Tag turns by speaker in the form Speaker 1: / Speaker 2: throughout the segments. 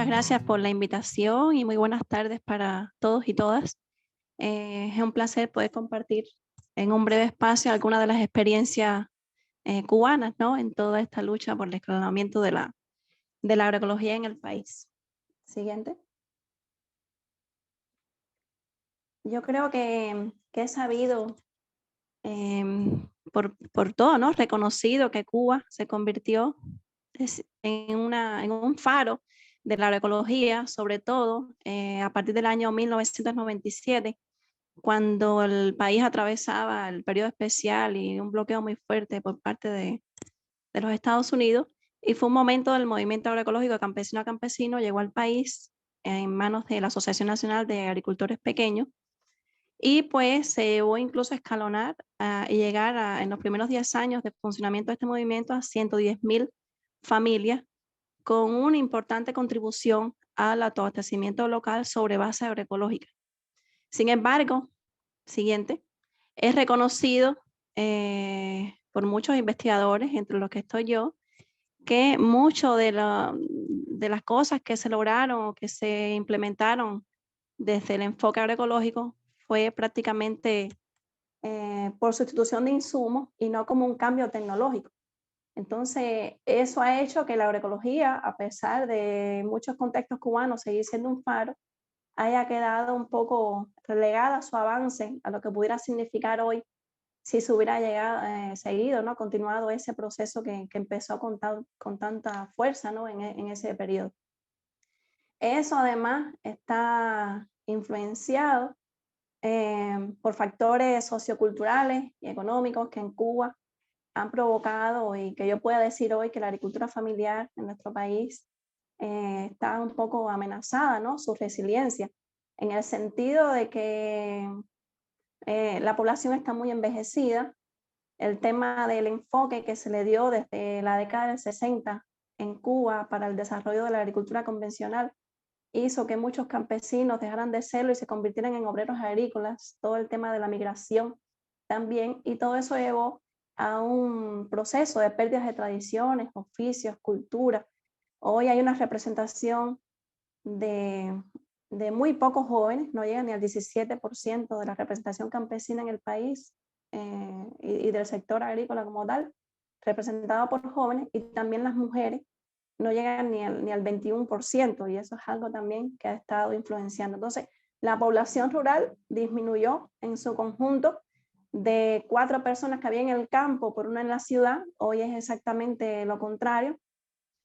Speaker 1: gracias por la invitación y muy buenas tardes para todos y todas. Es un placer poder compartir en un breve espacio algunas de las experiencias cubanas, ¿no? En toda esta lucha por el escalonamiento de la agroecología en el país. Siguiente. Yo creo que he sabido por todo, ¿no? Reconocido que Cuba se convirtió en un faro de la agroecología, sobre todo a partir del año 1997, cuando el país atravesaba el periodo especial y un bloqueo muy fuerte por parte de los Estados Unidos, y fue un momento del movimiento agroecológico de campesino a campesino, llegó al país en manos de la Asociación Nacional de Agricultores Pequeños, y pues se llevó incluso a escalonar y llegar en los primeros 10 años de funcionamiento de este movimiento a 110.000 familias, con una importante contribución al autoabastecimiento local sobre base agroecológica. Sin embargo, siguiente, es reconocido por muchos investigadores, entre los que estoy yo, que mucho de las cosas que se lograron o que se implementaron desde el enfoque agroecológico fue prácticamente por sustitución de insumos y no como un cambio tecnológico. Entonces, eso ha hecho que la agroecología, a pesar de muchos contextos cubanos seguir siendo un faro, haya quedado un poco relegada su avance a lo que pudiera significar hoy si se hubiera seguido, ¿no? Continuado ese proceso que empezó con tanta fuerza, ¿no? en ese periodo. Eso además está influenciado por factores socioculturales y económicos que en Cuba han provocado, y que yo pueda decir hoy que la agricultura familiar en nuestro país está un poco amenazada, ¿no? Su resiliencia, en el sentido de que la población está muy envejecida. El tema del enfoque que se le dio desde la década del 60 en Cuba para el desarrollo de la agricultura convencional hizo que muchos campesinos dejaran de serlo y se convirtieran en obreros agrícolas, todo el tema de la migración también, y todo eso llevó a un proceso de pérdidas de tradiciones, oficios, cultura. Hoy hay una representación de, de muy pocos jóvenes, no llegan ni al 17% de la representación campesina en el país y del sector agrícola como tal, representado por jóvenes, y también las mujeres no llegan ni al 21%, y eso es algo también que ha estado influenciando. Entonces, la población rural disminuyó en su conjunto de 4 personas que había en el campo por una en la ciudad, hoy es exactamente lo contrario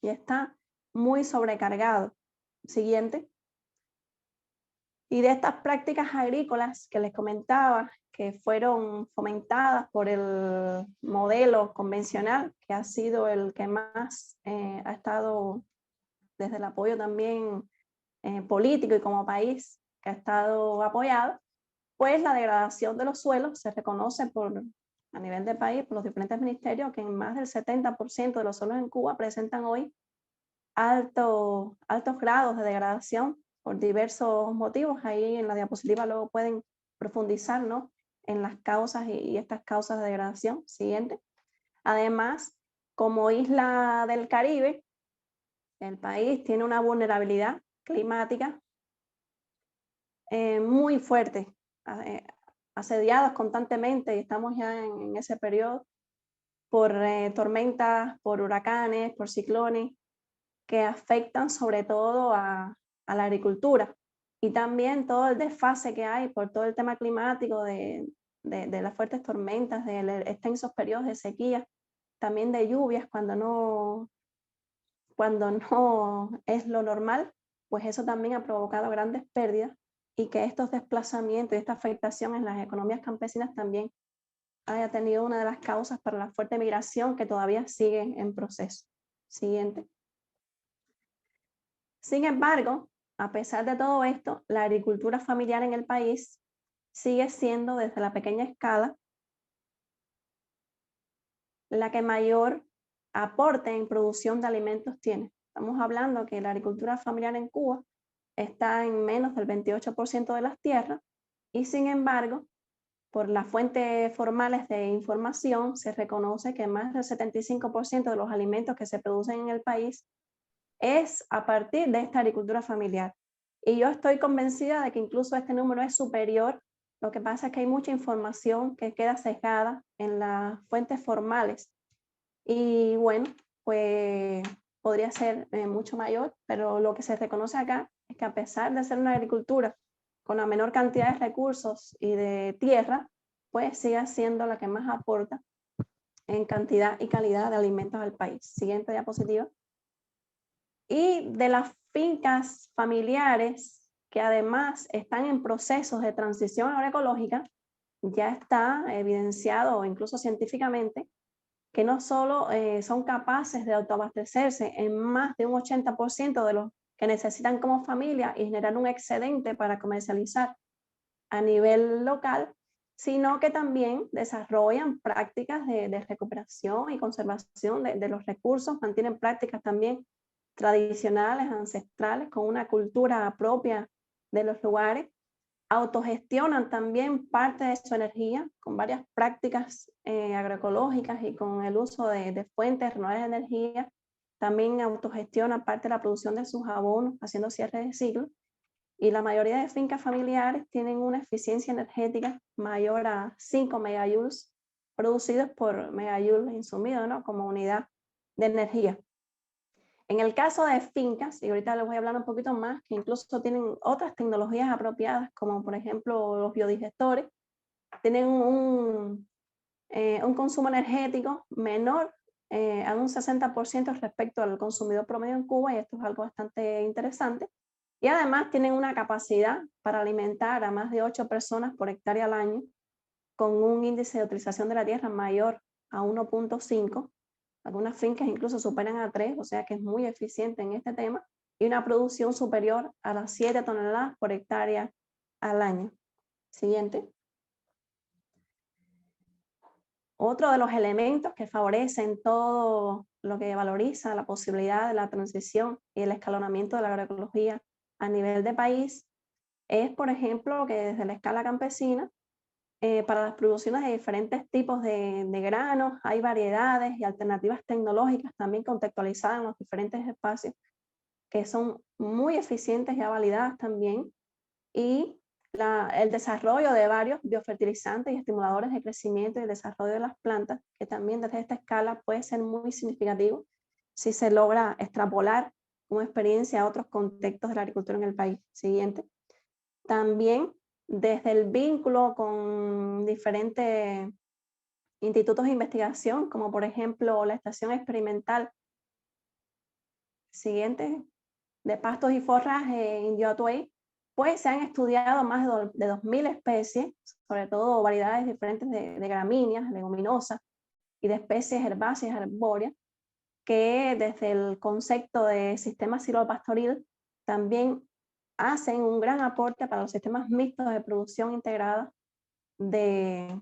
Speaker 1: y está muy sobrecargado. Siguiente. Y de estas prácticas agrícolas que les comentaba, que fueron fomentadas por el modelo convencional, que ha sido el que más ha estado desde el apoyo también político y como país, que ha estado apoyado, pues la degradación de los suelos se reconoce a nivel de país por los diferentes ministerios, que en más del 70% de los suelos en Cuba presentan hoy altos grados de degradación por diversos motivos. Ahí en la diapositiva luego pueden profundizar, ¿no? En las causas y estas causas de degradación. Siguiente. Además, como isla del Caribe, el país tiene una vulnerabilidad climática muy fuerte, asediados constantemente, y estamos ya en ese periodo por tormentas, por huracanes, por ciclones, que afectan sobre todo a la agricultura, y también todo el desfase que hay por todo el tema climático de las fuertes tormentas, de extensos periodos de sequía, también de lluvias cuando no es lo normal, pues eso también ha provocado grandes pérdidas, y que estos desplazamientos y esta afectación en las economías campesinas también haya tenido una de las causas para la fuerte migración que todavía sigue en proceso. Siguiente. Sin embargo, a pesar de todo esto, la agricultura familiar en el país sigue siendo, desde la pequeña escala, la que mayor aporte en producción de alimentos tiene. Estamos hablando que la agricultura familiar en Cuba está en menos del 28% de las tierras, y sin embargo, por las fuentes formales de información, se reconoce que más del 75% de los alimentos que se producen en el país es a partir de esta agricultura familiar. Y yo estoy convencida de que incluso este número es superior. Lo que pasa es que hay mucha información que queda sesgada en las fuentes formales. Y bueno, pues podría ser mucho mayor, pero lo que se reconoce acá es que a pesar de ser una agricultura con la menor cantidad de recursos y de tierra, pues sigue siendo la que más aporta en cantidad y calidad de alimentos al país. Siguiente diapositiva. Y de las fincas familiares que además están en procesos de transición agroecológica, ya está evidenciado incluso científicamente que no solo son capaces de autoabastecerse en más de un 80% de los que necesitan como familia y generar un excedente para comercializar a nivel local, sino que también desarrollan prácticas de recuperación y conservación de los recursos, mantienen prácticas también tradicionales, ancestrales, con una cultura propia de los lugares, autogestionan también parte de su energía con varias prácticas agroecológicas y con el uso de fuentes renovables de energía. También autogestionan parte de la producción de sus abonos, haciendo cierre de ciclo. Y la mayoría de fincas familiares tienen una eficiencia energética mayor a 5 megajoules producidos por megajoule insumido, ¿no? Como unidad de energía. En el caso de fincas, y ahorita les voy a hablar un poquito más, que incluso tienen otras tecnologías apropiadas, como por ejemplo los biodigestores, tienen un consumo energético menor a un 60% respecto al consumidor promedio en Cuba, y esto es algo bastante interesante. Y además tienen una capacidad para alimentar a más de 8 personas por hectárea al año, con un índice de utilización de la tierra mayor a 1.5. Algunas fincas incluso superan a 3, o sea que es muy eficiente en este tema, y una producción superior a las 7 toneladas por hectárea al año. Siguiente. Otro de los elementos que favorecen todo lo que valoriza la posibilidad de la transición y el escalonamiento de la agroecología a nivel de país es, por ejemplo, que desde la escala campesina, para las producciones de diferentes tipos de granos, hay variedades y alternativas tecnológicas también contextualizadas en los diferentes espacios que son muy eficientes, ya validadas también, y el desarrollo de varios biofertilizantes y estimuladores de crecimiento y desarrollo de las plantas, que también desde esta escala puede ser muy significativo si se logra extrapolar como experiencia a otros contextos de la agricultura en el país. Siguiente. También desde el vínculo con diferentes institutos de investigación, como por ejemplo la Estación Experimental siguiente de pastos y forraje en Yoatuay, pues se han estudiado más de 2.000 especies, sobre todo variedades diferentes de gramíneas, leguminosas y de especies herbáceas, arbóreas, que desde el concepto de sistema silvopastoril también hacen un gran aporte para los sistemas mixtos de producción integrada de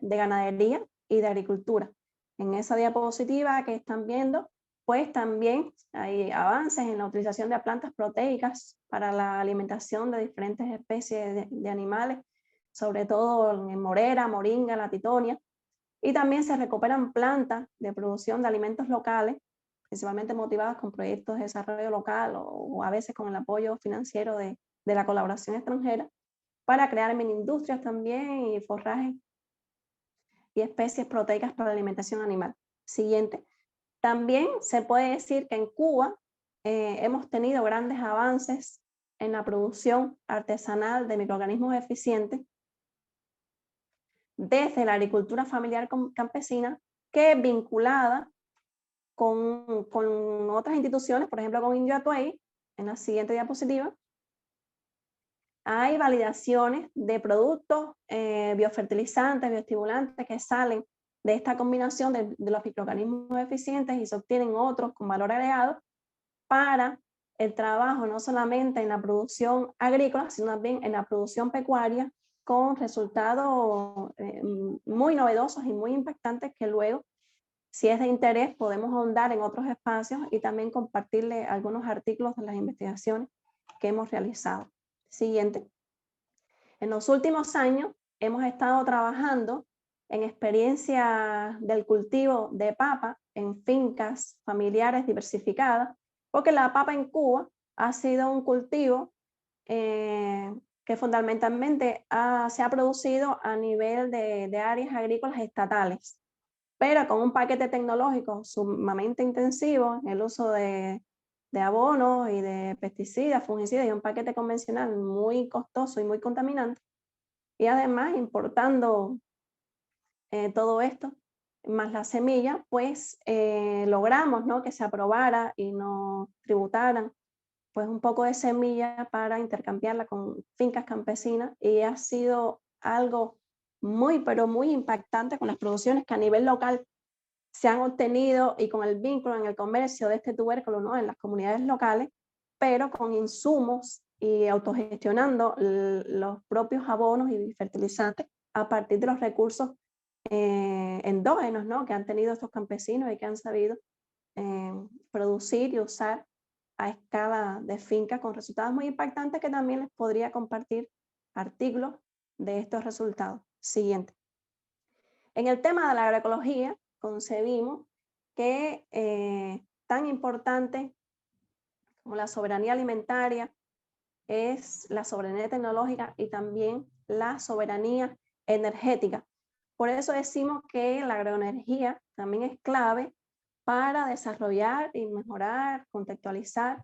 Speaker 1: ganadería y de agricultura. En esa diapositiva que están viendo, pues también hay avances en la utilización de plantas proteicas para la alimentación de diferentes especies de animales, sobre todo en morera, moringa, latitonia, y también se recuperan plantas de producción de alimentos locales, principalmente motivadas con proyectos de desarrollo local o a veces con el apoyo financiero de la colaboración extranjera, para crear mini industrias también y forrajes y especies proteicas para la alimentación animal. Siguiente. También se puede decir que en Cuba hemos tenido grandes avances en la producción artesanal de microorganismos eficientes desde la agricultura familiar campesina, que es vinculada con otras instituciones, por ejemplo con Indio Atuay, en la siguiente diapositiva. Hay validaciones de productos biofertilizantes, bioestimulantes que salen de esta combinación de los microorganismos eficientes y se obtienen otros con valor agregado para el trabajo no solamente en la producción agrícola, sino también en la producción pecuaria, con resultados muy novedosos y muy impactantes que luego, si es de interés, podemos ahondar en otros espacios y también compartirle algunos artículos de las investigaciones que hemos realizado. Siguiente. En los últimos años hemos estado trabajando en experiencia del cultivo de papa en fincas familiares diversificadas, porque la papa en Cuba ha sido un cultivo que fundamentalmente se ha producido a nivel de áreas agrícolas estatales, pero con un paquete tecnológico sumamente intensivo, el uso de abonos y de pesticidas, fungicidas y un paquete convencional muy costoso y muy contaminante, y además importando todo esto, más la semilla, pues logramos, ¿no?, que se aprobara y nos tributaran pues un poco de semilla para intercambiarla con fincas campesinas, y ha sido algo muy, pero muy impactante con las producciones que a nivel local se han obtenido y con el vínculo en el comercio de este tubérculo, ¿no?, en las comunidades locales, pero con insumos y autogestionando los propios abonos y fertilizantes a partir de los recursos endógenos, ¿no?, que han tenido estos campesinos y que han sabido producir y usar a escala de finca, con resultados muy impactantes que también les podría compartir artículos de estos resultados. Siguiente. En el tema de la agroecología, concebimos que tan importante como la soberanía alimentaria es la soberanía tecnológica y también la soberanía energética. Por eso decimos que la agroenergía también es clave para desarrollar y mejorar, contextualizar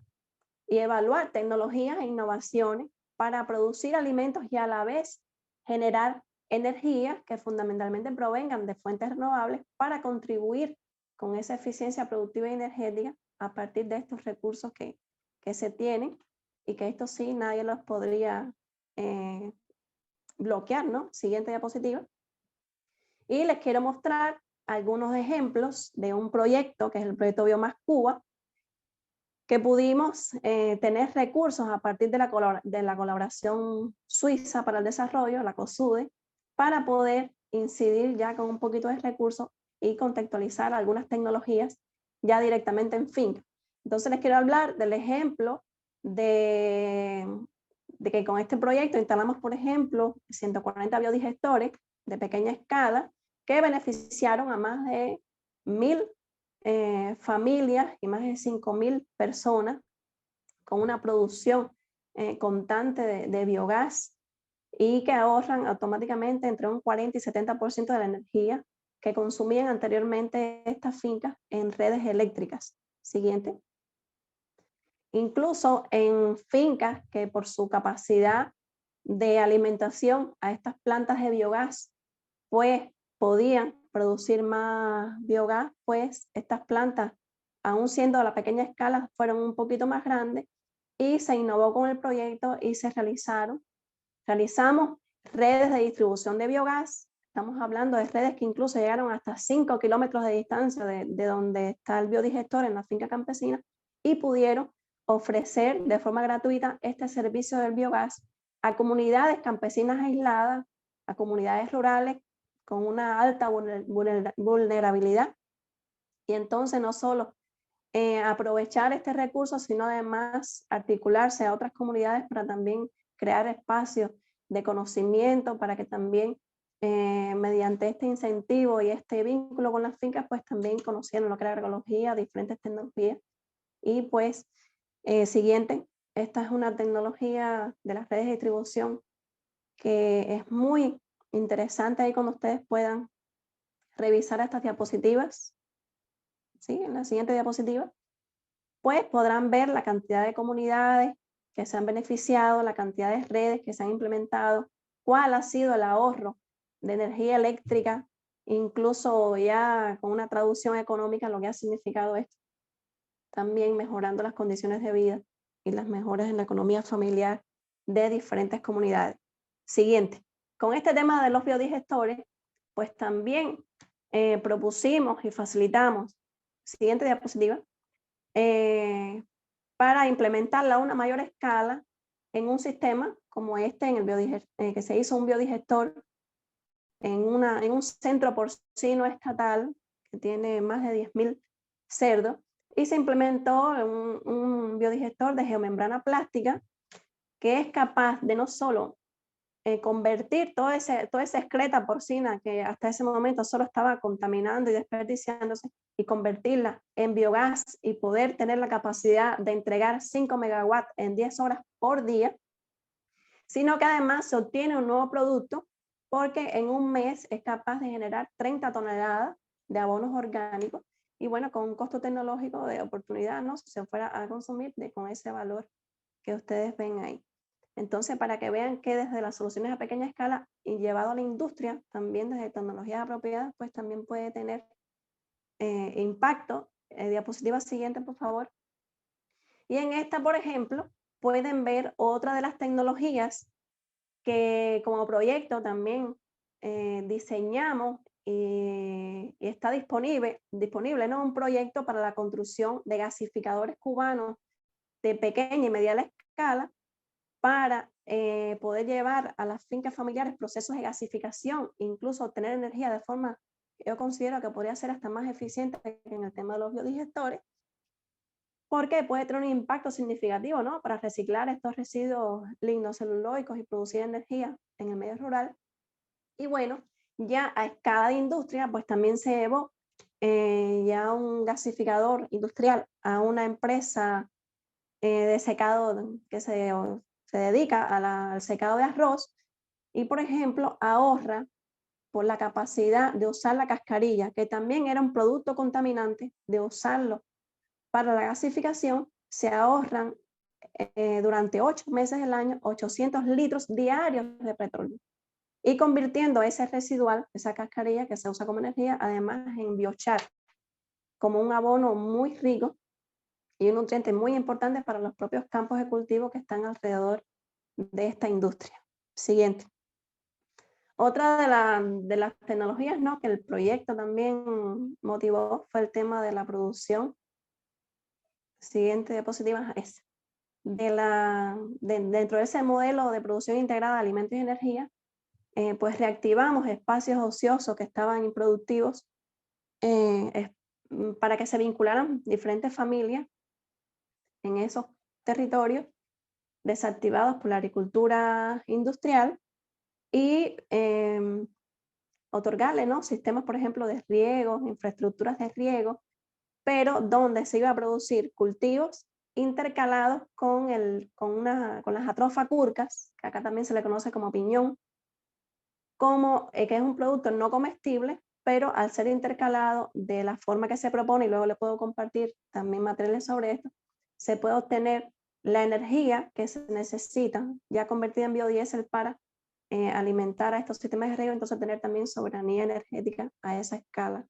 Speaker 1: y evaluar tecnologías e innovaciones para producir alimentos y a la vez generar energía que fundamentalmente provengan de fuentes renovables para contribuir con esa eficiencia productiva y energética a partir de estos recursos que se tienen, y que esto sí nadie los podría bloquear, ¿no? Siguiente diapositiva. Y les quiero mostrar algunos ejemplos de un proyecto que es el proyecto Biomas Cuba, que pudimos tener recursos a partir de la colaboración suiza para el desarrollo, la COSUDE, para poder incidir ya con un poquito de recursos y contextualizar algunas tecnologías ya directamente en finca. Entonces les quiero hablar del ejemplo de que con este proyecto instalamos, por ejemplo, 140 biodigestores de pequeña escala que beneficiaron a más de 1000 familias y más de 5000 personas, con una producción constante de biogás, y que ahorran automáticamente entre un 40 y 70% de la energía que consumían anteriormente estas fincas en redes eléctricas. Siguiente. Incluso en fincas que por su capacidad de alimentación a estas plantas de biogás, pues podían producir más biogás, pues estas plantas, aún siendo a la pequeña escala, fueron un poquito más grandes, y se innovó con el proyecto y realizamos redes de distribución de biogás. Estamos hablando de redes que incluso llegaron hasta 5 kilómetros de distancia de donde está el biodigestor en la finca campesina, y pudieron ofrecer de forma gratuita este servicio del biogás a comunidades campesinas aisladas, a comunidades rurales con una alta vulnerabilidad. Y entonces no solo aprovechar este recurso, sino además articularse a otras comunidades para también crear espacios de conocimiento, para que también mediante este incentivo y este vínculo con las fincas, pues también conocieran lo que era agroecología, diferentes tecnologías. Y pues siguiente, esta es una tecnología de las redes de distribución que es muy interesante ahí cuando ustedes puedan revisar estas diapositivas. ¿Sí? En la siguiente diapositiva, pues podrán ver la cantidad de comunidades que se han beneficiado, la cantidad de redes que se han implementado, cuál ha sido el ahorro de energía eléctrica, incluso ya con una traducción económica, lo que ha significado esto. También mejorando las condiciones de vida y las mejoras en la economía familiar de diferentes comunidades. Siguiente. Con este tema de los biodigestores, pues también propusimos y facilitamos, siguiente diapositiva, para implementarla a una mayor escala en un sistema como este, en el que se hizo un biodigestor en un centro porcino estatal que tiene más de 10.000 cerdos, y se implementó un biodigestor de geomembrana plástica que es capaz de no solo convertir toda esa excreta porcina que hasta ese momento solo estaba contaminando y desperdiciándose, y convertirla en biogás y poder tener la capacidad de entregar 5 megawatts en 10 horas por día, sino que además se obtiene un nuevo producto porque en un mes es capaz de generar 30 toneladas de abonos orgánicos y bueno, con un costo tecnológico de oportunidad, ¿no? Si se fuera a consumir con ese valor que ustedes ven ahí. Entonces, para que vean que desde las soluciones a pequeña escala y llevado a la industria, también desde tecnologías apropiadas, pues también puede tener impacto. Diapositiva siguiente, por favor. Y en esta, por ejemplo, pueden ver otra de las tecnologías que como proyecto también diseñamos y está disponible, ¿no? Un proyecto para la construcción de gasificadores cubanos de pequeña y mediana escala para poder llevar a las fincas familiares procesos de gasificación, incluso obtener energía de forma que yo considero que podría ser hasta más eficiente que en el tema de los biodigestores, porque puede tener un impacto significativo, ¿no? Para reciclar estos residuos lignoceluloicos y producir energía en el medio rural. Y bueno, ya a escala de industria, pues también se llevó ya un gasificador industrial a una empresa de secado que se dedica al secado de arroz y, por ejemplo, ahorra por la capacidad de usar la cascarilla, que también era un producto contaminante, de usarlo para la gasificación, se ahorran durante 8 meses del año 800 litros diarios de petróleo y convirtiendo ese residual, esa cascarilla que se usa como energía, además en biochar, como un abono muy rico y un nutriente muy importante para los propios campos de cultivo que están alrededor de esta industria. Siguiente. Otra de las tecnologías, ¿no?, que el proyecto también motivó fue el tema de la producción. Siguiente diapositiva es dentro de ese modelo de producción integrada de alimentos y energía, pues reactivamos espacios ociosos que estaban improductivos para que se vincularan diferentes familias en esos territorios desactivados por la agricultura industrial y otorgarle, ¿no?, sistemas, por ejemplo, de riego, infraestructuras de riego, pero donde se iba a producir cultivos intercalados con las atrofacurcas, que acá también se le conoce como piñón, que es un producto no comestible, pero al ser intercalado de la forma que se propone, y luego le puedo compartir también materiales sobre esto, se puede obtener la energía que se necesita, ya convertida en biodiesel, para alimentar a estos sistemas de riego, entonces tener también soberanía energética a esa escala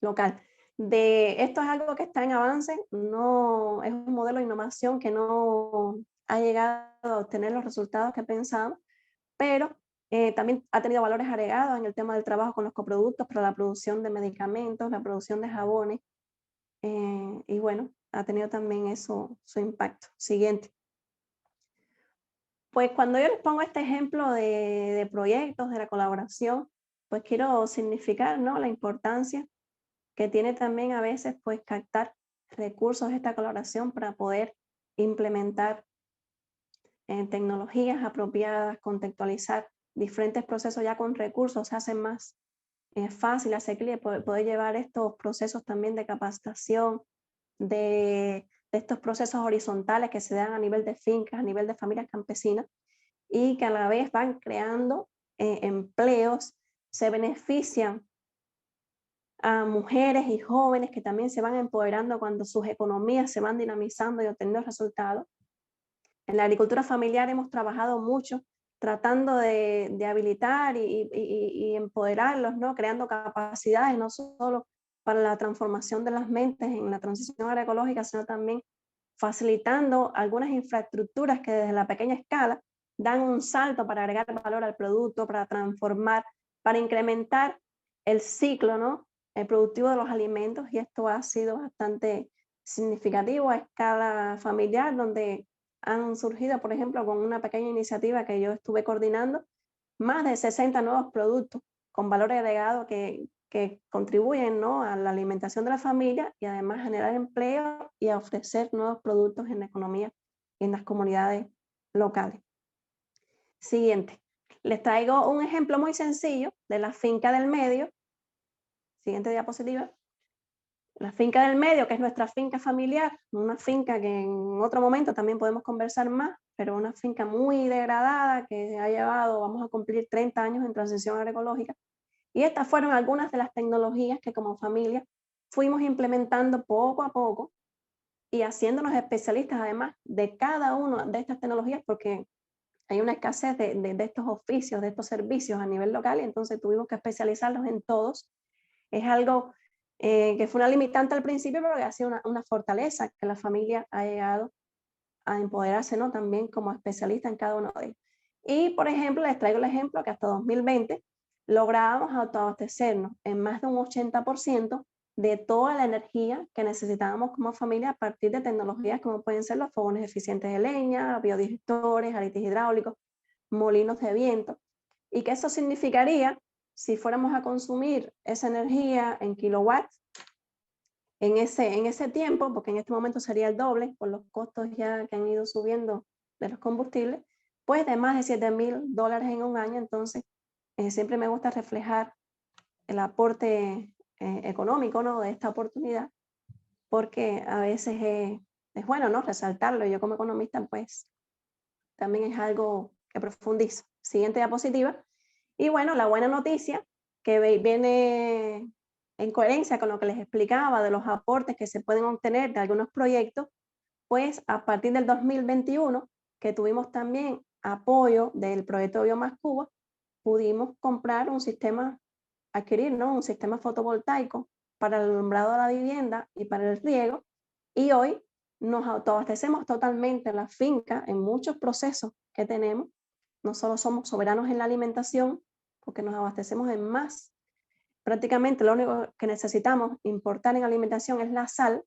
Speaker 1: local. Esto es algo que está en avance, no, es un modelo de innovación que no ha llegado a obtener los resultados que pensamos, pero también ha tenido valores agregados en el tema del trabajo con los coproductos para la producción de medicamentos, la producción de jabones, y bueno, ha tenido también eso su impacto. Siguiente. Pues cuando yo les pongo este ejemplo de proyectos, de la colaboración, pues quiero significar, ¿no?, la importancia que tiene también a veces pues captar recursos de esta colaboración para poder implementar tecnologías apropiadas, contextualizar diferentes procesos ya con recursos, se hace más fácil, asequible poder llevar estos procesos también de capacitación, de estos procesos horizontales que se dan a nivel de fincas, a nivel de familias campesinas, y que a la vez van creando empleos, se benefician a mujeres y jóvenes que también se van empoderando cuando sus economías se van dinamizando y obteniendo resultados. En la agricultura familiar hemos trabajado mucho tratando de habilitar y empoderarlos, ¿no?, creando capacidades no solo para la transformación de las mentes en la transición agroecológica, sino también facilitando algunas infraestructuras que desde la pequeña escala dan un salto para agregar valor al producto, para transformar, para incrementar el ciclo, ¿no?, el productivo de los alimentos, y esto ha sido bastante significativo a escala familiar, donde han surgido, por ejemplo, con una pequeña iniciativa que yo estuve coordinando, más de 60 nuevos productos con valor agregado que contribuyen, ¿no?, a la alimentación de la familia y además a generar empleo y a ofrecer nuevos productos en la economía y en las comunidades locales. Siguiente. Les traigo un ejemplo muy sencillo de la finca del medio. Siguiente diapositiva. La finca del medio, que es nuestra finca familiar, una finca que en otro momento también podemos conversar más, pero una finca muy degradada que ha llevado, vamos a cumplir 30 años en transición agroecológica. Y estas fueron algunas de las tecnologías que como familia fuimos implementando poco a poco y haciéndonos especialistas además de cada una de estas tecnologías, porque hay una escasez de estos oficios, de estos servicios a nivel local, y entonces tuvimos que especializarlos en todos. Es algo que fue una limitante al principio, pero que ha sido una fortaleza que la familia ha llegado a empoderarse, ¿no? También como especialista en cada uno de ellos. Y, por ejemplo, les traigo el ejemplo que hasta 2020 lográbamos autoabastecernos en más de un 80% de toda la energía que necesitábamos como familia a partir de tecnologías como pueden ser los fogones eficientes de leña, biodigestores, aretes hidráulicos, molinos de viento. ¿Y qué eso significaría si fuéramos a consumir esa energía en kilowatts en ese tiempo? Porque en este momento sería el doble por los costos ya que han ido subiendo de los combustibles, pues de más de $7,000 en un año. Entonces, siempre me gusta reflejar el aporte económico, ¿no?, de esta oportunidad, porque a veces es bueno, ¿no?, resaltarlo. Yo como economista, pues, también es algo que profundizo. Siguiente diapositiva. Y bueno, la buena noticia que viene en coherencia con lo que les explicaba de los aportes que se pueden obtener de algunos proyectos, pues a partir del 2021, que tuvimos también apoyo del proyecto Biomás Cuba, pudimos comprar un sistema, adquirir, ¿no?, un sistema fotovoltaico para el alumbrado de la vivienda y para el riego, y hoy nos autoabastecemos totalmente en la finca en muchos procesos que tenemos. No solo somos soberanos en la alimentación, porque nos abastecemos en más. Prácticamente lo único que necesitamos importar en alimentación es la sal,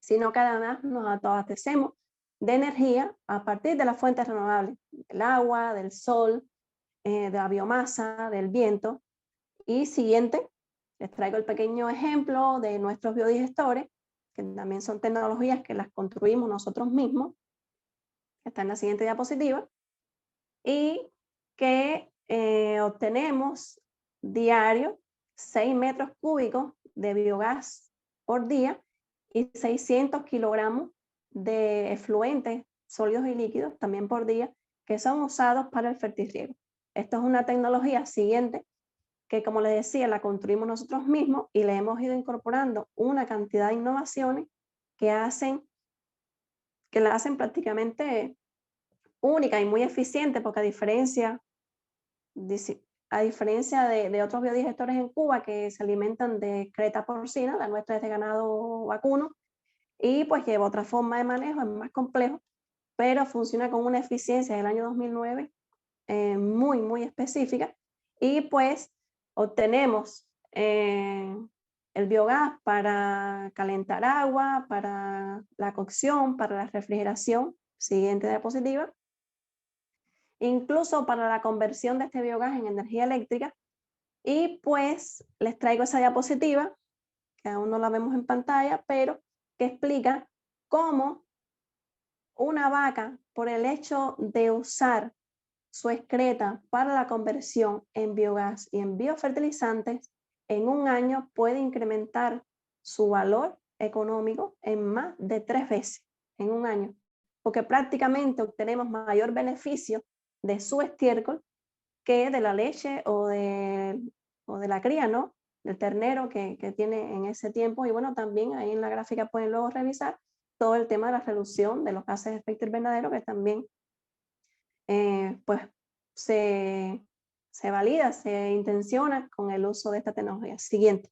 Speaker 1: sino que además nos autoabastecemos de energía a partir de las fuentes renovables, del agua, del sol, de la biomasa, del viento. Y siguiente, les traigo el pequeño ejemplo de nuestros biodigestores, que también son tecnologías que las construimos nosotros mismos, que está en la siguiente diapositiva, y que obtenemos diario 6 metros cúbicos de biogás por día y 600 kilogramos de efluentes sólidos y líquidos también por día, que son usados para el fertirriego. Esto es una tecnología siguiente que, como les decía, la construimos nosotros mismos y le hemos ido incorporando una cantidad de innovaciones que la hacen prácticamente única y muy eficiente, porque a diferencia de otros biodigestores en Cuba que se alimentan de creta porcina, la nuestra es de ganado vacuno, y pues lleva otra forma de manejo, es más complejo, pero funciona con una eficiencia del año 2009 muy, muy específica, y pues obtenemos el biogás para calentar agua, para la cocción, para la refrigeración, siguiente diapositiva, incluso para la conversión de este biogás en energía eléctrica. Y pues les traigo esa diapositiva, que aún no la vemos en pantalla, pero que explica cómo una vaca, por el hecho de usar su excreta para la conversión en biogás y en biofertilizantes, en un año puede incrementar su valor económico en más de 3 veces en un año, porque prácticamente obtenemos mayor beneficio de su estiércol que de la leche o de la cría, ¿no?, del ternero que tiene en ese tiempo. Y bueno, también ahí en la gráfica pueden luego revisar todo el tema de la reducción de los gases de efecto invernadero, que también pues se valida, se intenciona con el uso de esta tecnología. Siguiente.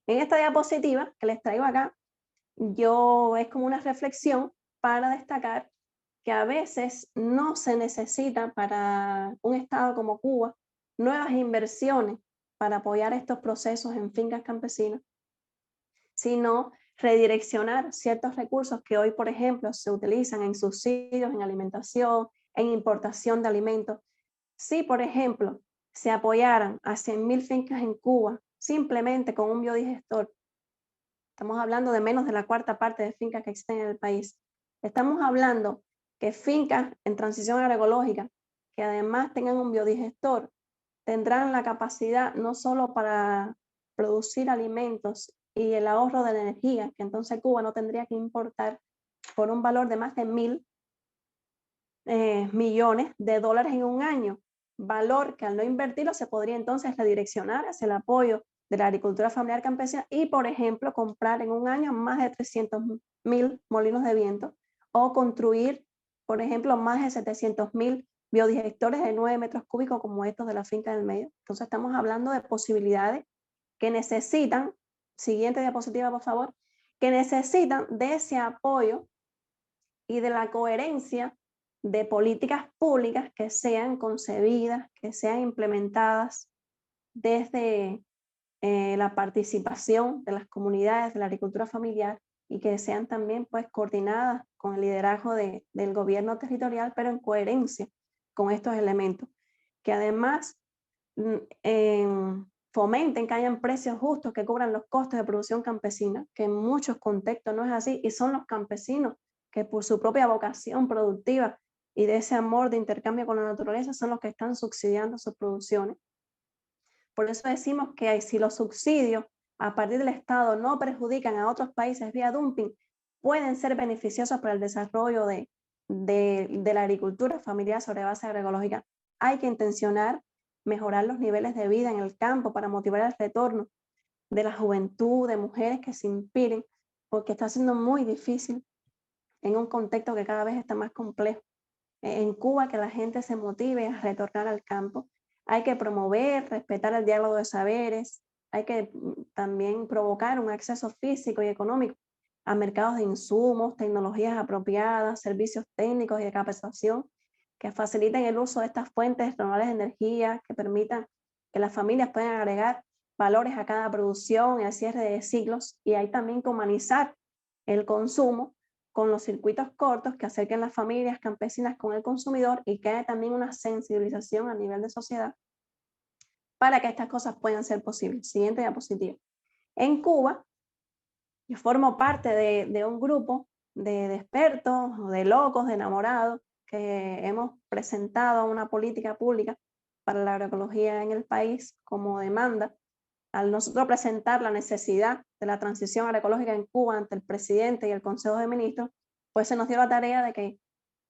Speaker 1: En esta diapositiva que les traigo acá, es como una reflexión para destacar que a veces no se necesita para un estado como Cuba nuevas inversiones para apoyar estos procesos en fincas campesinas, sino redireccionar ciertos recursos que hoy, por ejemplo, se utilizan en subsidios, en alimentación, en importación de alimentos. Si, por ejemplo, se apoyaran a 100.000 fincas en Cuba simplemente con un biodigestor, estamos hablando de menos de la cuarta parte de fincas que existen en el país. Estamos hablando que fincas en transición agroecológica que además tengan un biodigestor, tendrán la capacidad no solo para producir alimentos y el ahorro de energía, que entonces Cuba no tendría que importar por un valor de más de 1.000 millones de dólares en un año, valor que al no invertirlo se podría entonces redireccionar hacia el apoyo de la agricultura familiar campesina y, por ejemplo, comprar en un año más de 300.000 molinos de viento o construir, por ejemplo, más de 700.000 biodigestores de 9 metros cúbicos como estos de la finca del medio. Entonces estamos hablando de posibilidades que necesitan, siguiente diapositiva por favor, que necesitan de ese apoyo y de la coherencia de políticas públicas que sean concebidas, que sean implementadas desde la participación de las comunidades de la agricultura familiar y que sean también pues coordinadas con el liderazgo del gobierno territorial, pero en coherencia con estos elementos, que además fomenten que hayan precios justos que cubran los costos de producción campesina, que en muchos contextos no es así, y son los campesinos que por su propia vocación productiva y de ese amor de intercambio con la naturaleza son los que están subsidiando sus producciones. Por eso decimos que si los subsidios a partir del Estado no perjudican a otros países vía dumping, pueden ser beneficiosos para el desarrollo de la agricultura familiar sobre base agroecológica. Hay que intencionar mejorar los niveles de vida en el campo para motivar el retorno de la juventud, de mujeres que se inspiren, porque está siendo muy difícil en un contexto que cada vez está más complejo. En Cuba, que la gente se motive a retornar al campo. Hay que promover, respetar el diálogo de saberes, hay que también provocar un acceso físico y económico a mercados de insumos, tecnologías apropiadas, servicios técnicos y de capacitación que faciliten el uso de estas fuentes renovables de energía, que permitan que las familias puedan agregar valores a cada producción y al cierre de ciclos, y hay también que humanizar el consumo con los circuitos cortos que acerquen las familias campesinas con el consumidor y que haya también una sensibilización a nivel de sociedad para que estas cosas puedan ser posibles. Siguiente diapositiva. En Cuba, yo formo parte de un grupo de expertos, de locos, de enamorados, que hemos presentado una política pública para la agroecología en el país como demanda. Al nosotros presentar la necesidad de la transición agroecológica en Cuba ante el presidente y el Consejo de Ministros, pues se nos dio la tarea de que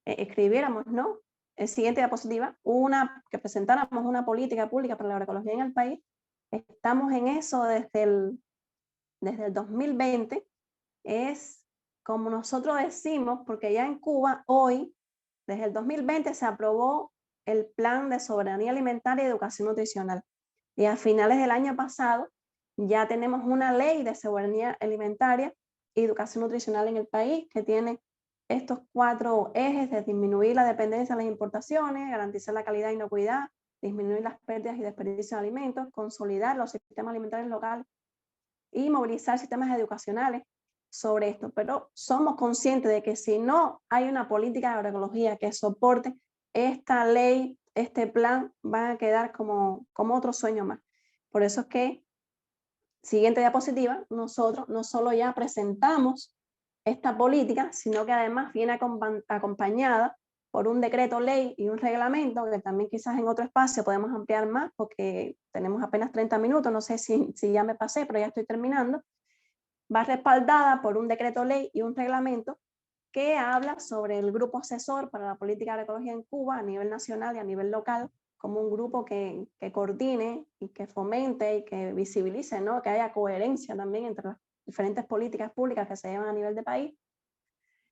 Speaker 1: escribiéramos, ¿no? El siguiente diapositiva, que presentáramos una política pública para la agroecología en el país. Estamos en eso desde el 2020, es como nosotros decimos, porque ya en Cuba hoy, desde el 2020 se aprobó el Plan de Soberanía Alimentaria y Educación Nutricional. Y a finales del año pasado ya tenemos una ley de soberanía alimentaria y educación nutricional en el país que tiene estos 4 ejes de disminuir la dependencia de las importaciones, garantizar la calidad e inocuidad, disminuir las pérdidas y desperdicios de alimentos, consolidar los sistemas alimentarios locales y movilizar sistemas educacionales sobre esto. Pero somos conscientes de que si no hay una política de agroecología que soporte esta ley, este plan, van a quedar como otro sueño más. Por eso es que, siguiente diapositiva, nosotros no solo ya presentamos esta política, sino que además viene acompañada por un decreto ley y un reglamento que también quizás en otro espacio podemos ampliar más porque tenemos apenas 30 minutos, no sé si ya me pasé, pero ya estoy terminando. Va respaldada por un decreto ley y un reglamento que habla sobre el grupo asesor para la política de agroecología en Cuba a nivel nacional y a nivel local, como un grupo que coordine y que fomente y que visibilice, ¿no? Que haya coherencia también entre las diferentes políticas públicas que se llevan a nivel de país.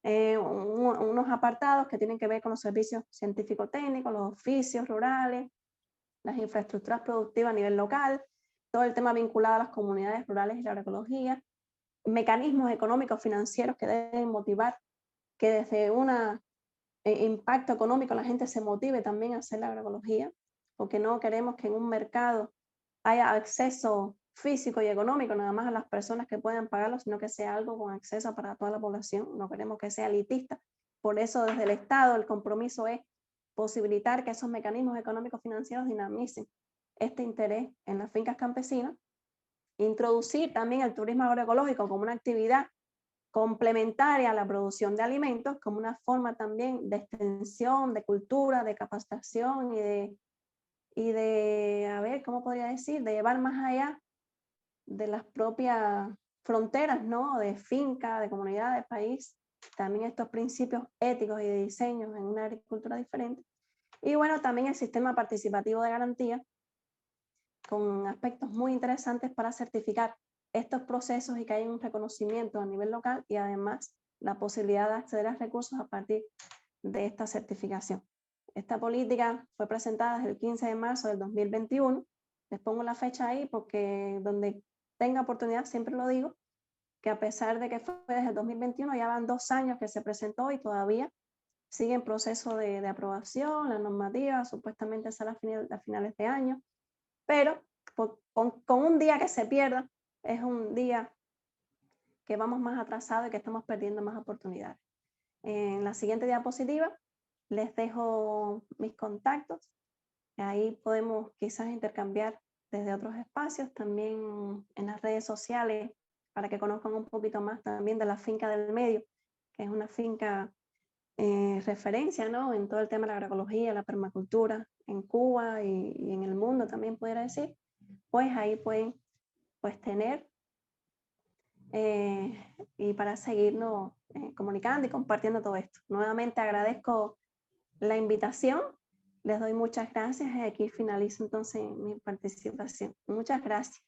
Speaker 1: Unos apartados que tienen que ver con los servicios científico-técnicos, los oficios rurales, las infraestructuras productivas a nivel local, todo el tema vinculado a las comunidades rurales y la agroecología, mecanismos económicos financieros que deben motivar que desde un impacto económico la gente se motive también a hacer la agroecología, porque no queremos que en un mercado haya acceso físico y económico nada más a las personas que puedan pagarlo, sino que sea algo con acceso para toda la población. No queremos que sea elitista. Por eso desde el Estado el compromiso es posibilitar que esos mecanismos económicos financieros dinamicen este interés en las fincas campesinas, introducir también el turismo agroecológico como una actividad complementaria a la producción de alimentos, como una forma también de extensión, de cultura, de capacitación y de, a ver, ¿cómo podría decir? De llevar más allá de las propias fronteras, ¿no? De finca, de comunidad, de país, también estos principios éticos y de diseño en una agricultura diferente. Y bueno, también el sistema participativo de garantía, con aspectos muy interesantes para certificar estos procesos y que haya un reconocimiento a nivel local y además la posibilidad de acceder a recursos a partir de esta certificación. Esta política fue presentada desde el 15 de marzo del 2021. Les pongo la fecha ahí porque donde tenga oportunidad siempre lo digo, que a pesar de que fue desde el 2021, ya van 2 años que se presentó y todavía sigue en proceso de aprobación, la normativa supuestamente sale a finales de año, pero con un día que se pierda, es un día que vamos más atrasados y que estamos perdiendo más oportunidades. En la siguiente diapositiva les dejo mis contactos, ahí podemos quizás intercambiar desde otros espacios, también en las redes sociales, para que conozcan un poquito más también de la finca del medio, que es una finca referencia, ¿no? En todo el tema de la agroecología, la permacultura, en Cuba y en el mundo también pudiera decir, pues ahí pueden pues tener y para seguirnos comunicando y compartiendo todo esto. Nuevamente agradezco la invitación, les doy muchas gracias y aquí finalizo entonces mi participación. Muchas gracias.